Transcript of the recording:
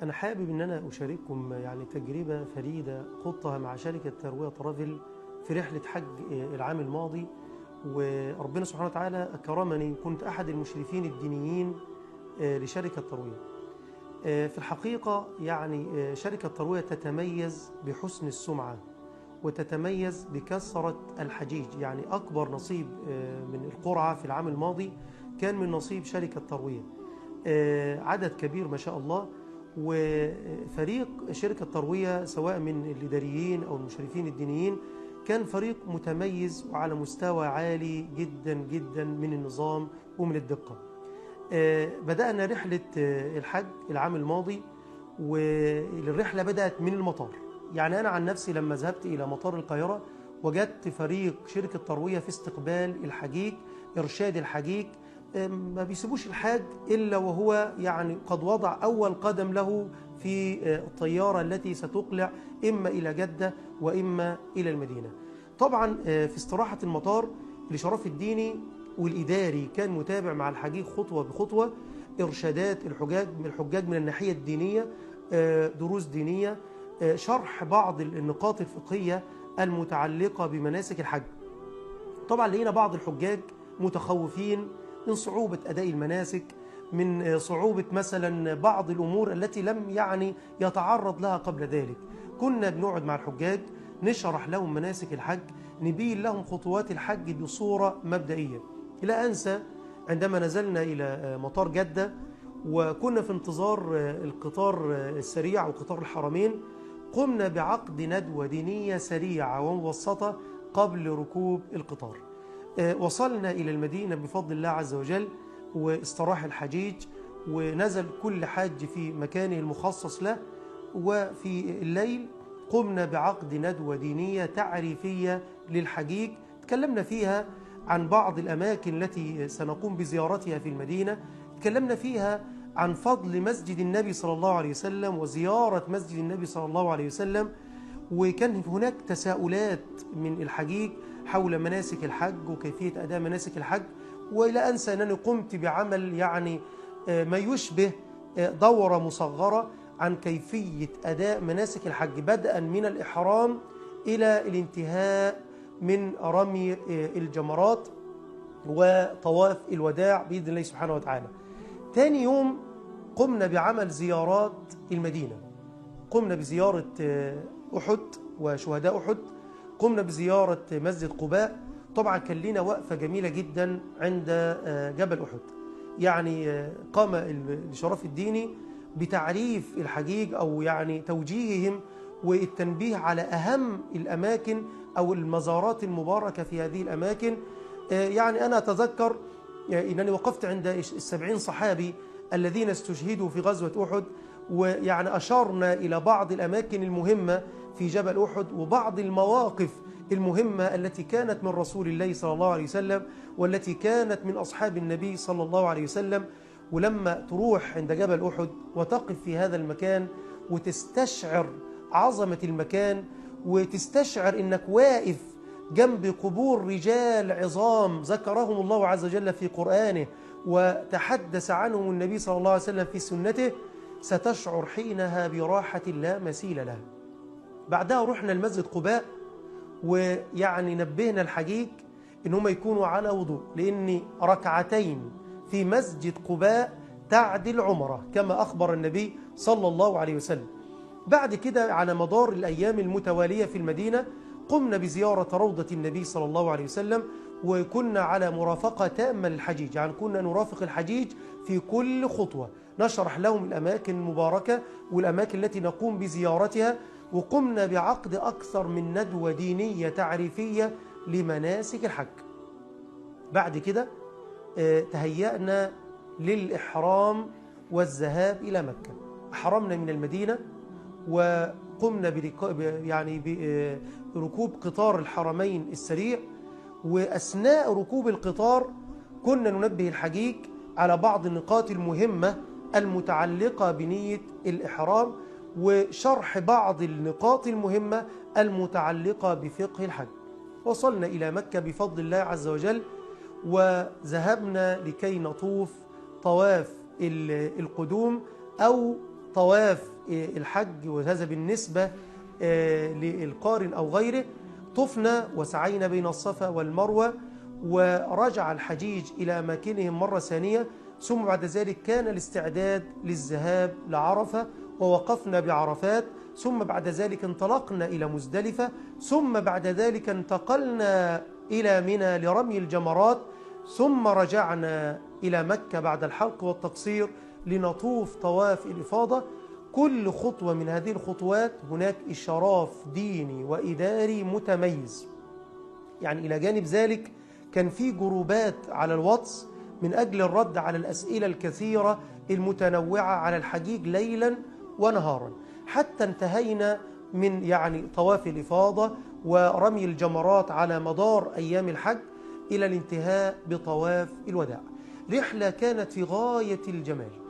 أنا حابب إن أنا أشارككم يعني تجربة فريدة خضتها مع شركة تروية ترافل في رحلة حج العام الماضي. وربنا سبحانه وتعالى أكرمني، كنت أحد المشرفين الدينيين لشركة تروية. في الحقيقة يعني شركة تروية تتميز بحسن السمعة وتتميز بكثرة الحجيج، يعني أكبر نصيب من القرعة في العام الماضي كان من نصيب شركة تروية، عدد كبير ما شاء الله. وفريق شركة تروية سواء من الإداريين أو المشرفين الدينيين كان فريق متميز وعلى مستوى عالي جدا جدا من النظام ومن الدقة. بدأنا رحلة الحج العام الماضي، والرحلة بدأت من المطار. يعني أنا عن نفسي لما ذهبت إلى مطار القاهرة وجدت فريق شركة تروية في استقبال الحجيج، إرشاد الحجيج، ما بيسيبوش الحاج إلا وهو يعني قد وضع أول قدم له في الطيارة التي ستقلع إما إلى جدة وإما إلى المدينة. طبعا في استراحة المطار الإشراف الديني والإداري كان متابع مع الحجيج خطوة بخطوة، إرشادات الحجاج من الناحية الدينية، دروس دينية، شرح بعض النقاط الفقهية المتعلقة بمناسك الحج. طبعا لقينا بعض الحجاج متخوفين من صعوبة أداء المناسك، من صعوبة مثلا بعض الأمور التي لم يعني يتعرض لها قبل ذلك. كنا بنقعد مع الحجاج نشرح لهم مناسك الحج، نبين لهم خطوات الحج بصورة مبدئية. لا أنسى عندما نزلنا إلى مطار جدة وكنا في انتظار القطار السريع وقطار الحرمين، قمنا بعقد ندوة دينية سريعة ومبسطة قبل ركوب القطار. وصلنا إلى المدينة بفضل الله عز وجل، واستراح الحجيج ونزل كل حاج في مكانه المخصص له. وفي الليل قمنا بعقد ندوة دينية تعريفية للحجيج، تكلمنا فيها عن بعض الأماكن التي سنقوم بزيارتها في المدينة، تكلمنا فيها عن فضل مسجد النبي صلى الله عليه وسلم وزيارة مسجد النبي صلى الله عليه وسلم. وكان هناك تساؤلات من الحجيج حول مناسك الحج وكيفية أداء مناسك الحج. ولا أنسى أنني قمت بعمل يعني ما يشبه دورة مصغرة عن كيفية أداء مناسك الحج، بدءا من الإحرام إلى الانتهاء من رمي الجمرات وطواف الوداع بإذن الله سبحانه وتعالى. ثاني يوم قمنا بعمل زيارات المدينة، قمنا بزيارة أحد وشهداء أحد، قمنا بزيارة مسجد قباء. طبعا كان لنا وقفة جميلة جدا عند جبل أحد، يعني قام الإشراف الديني بتعريف الحجيج أو يعني توجيههم والتنبيه على أهم الأماكن أو المزارات المباركة في هذه الأماكن. يعني أنا أتذكر أنني وقفت عند 70 صحابي الذين استشهدوا في غزوة أحد، ويعني أشرنا إلى بعض الأماكن المهمة في جبل أحد وبعض المواقف المهمة التي كانت من رسول الله صلى الله عليه وسلم والتي كانت من أصحاب النبي صلى الله عليه وسلم. ولما تروح عند جبل أحد وتقف في هذا المكان وتستشعر عظمة المكان وتستشعر أنك واقف جنب قبور رجال عظام ذكرهم الله عز وجل في قرآنه وتحدث عنهم النبي صلى الله عليه وسلم في سنته، ستشعر حينها براحة لا مثيل لها. بعدها رحنا المسجد قباء، ويعني نبهنا الحجيج إن هم يكونوا على وضوء، لأن ركعتين في مسجد قباء تعدل عمرة كما أخبر النبي صلى الله عليه وسلم. بعد كده على مدار الأيام المتوالية في المدينة قمنا بزيارة روضة النبي صلى الله عليه وسلم، وكنا على مرافقة تامة للحجيج، يعني كنا نرافق الحجيج في كل خطوة، نشرح لهم الأماكن المباركة والأماكن التي نقوم بزيارتها. وقمنا بعقد أكثر من ندوة دينية تعريفية لمناسك الحج. بعد كده تهيأنا للإحرام والذهاب إلى مكة. أحرمنا من المدينة وقمنا يعني بركوب قطار الحرمين السريع. وأثناء ركوب القطار كنا ننبه الحجيج على بعض النقاط المهمة المتعلقة بنية الإحرام وشرح بعض النقاط المهمة المتعلقة بفقه الحج. وصلنا إلى مكة بفضل الله عز وجل، وذهبنا لكي نطوف طواف القدوم أو طواف الحج، وهذا بالنسبة للقارن أو غيره. طفنا وسعينا بين الصفا والمروة، ورجع الحجيج إلى أماكنهم مرة ثانية، ثم بعد ذلك كان الاستعداد للذهاب لعرفة، ووقفنا بعرفات، ثم بعد ذلك انطلقنا إلى مزدلفة، ثم بعد ذلك انتقلنا إلى منى لرمي الجمرات، ثم رجعنا إلى مكة بعد الحلق والتقصير لنطوف طواف الإفاضة. كل خطوة من هذه الخطوات هناك إشراف ديني وإداري متميز. يعني إلى جانب ذلك كان في جروبات على الواتس من أجل الرد على الأسئلة الكثيرة المتنوعة على الحجيج ليلا ونهارا، حتى انتهينا من طواف الإفاضة ورمي الجمرات على مدار أيام الحج إلى الانتهاء بطواف الوداع. رحلة كانت في غاية الجمال.